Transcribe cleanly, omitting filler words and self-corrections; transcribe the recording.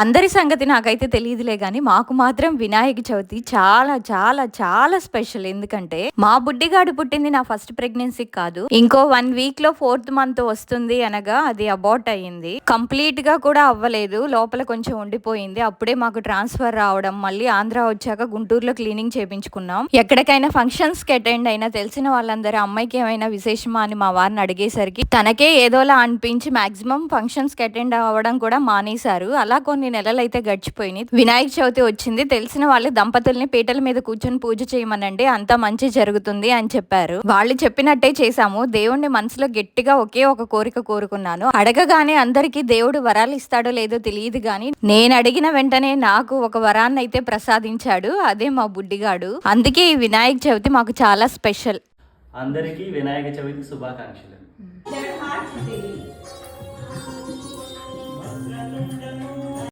అందరి సంగతి నాకైతే తెలియదులే గాని మాకు మాత్రం వినాయక చవితి చాలా చాలా చాలా స్పెషల్. ఎందుకంటే మా బుడ్డిగాడు పుట్టింది నా ఫస్ట్ ప్రెగ్నెన్సీ కాదు, ఇంకో 1 వీక్ లో 4th మంత్ వస్తుంది అనగా అది అబార్ట్ అయ్యింది. కంప్లీట్ గా కూడా అవ్వలేదు, లోపల కొంచెం ఉండిపోయింది. అప్పుడే మాకు ట్రాన్స్ఫర్ రావడం, మళ్ళీ ఆంధ్ర వచ్చాక గుంటూరులో క్లీనింగ్ చేపించుకున్నాం. ఎక్కడికైనా ఫంక్షన్స్ కి అటెండ్ అయినా తెలిసిన వాళ్ళందరూ అమ్మాయికి ఏమైనా విశేషమా అని మా వారిని అడిగేసరికి తనకే ఏదోలా అనిపించి మాక్సిమం ఫంక్షన్స్ కి అటెండ్ అవ్వడం కూడా మానేశారు. అలా కొన్ని నెలలైతే గడిచిపోయినాయి. వినాయక చవితి వచ్చింది. తెలిసిన వాళ్ళు దంపతుల్ని పీటల మీద కూర్చొని పూజ చేయమనండి, అంతా మంచి జరుగుతుంది అని చెప్పారు. వాళ్ళు చెప్పినట్టే చేశాము. దేవుణ్ణి మనసులో గట్టిగా ఒకే ఒక కోరిక కోరుకున్నాను. అడగగానే అందరికీ దేవుడు వరాలు ఇస్తాడో లేదో తెలియదు గాని నేను అడిగిన వెంటనే నాకు ఒక వరాన్ని అయితే ప్రసాదించాడు. అదే మా బుడ్డిగాడు. అందుకే ఈ వినాయక చవితి మాకు చాలా స్పెషల్. అందరికీ వినాయక చవితి శుభాకాంక్షలు.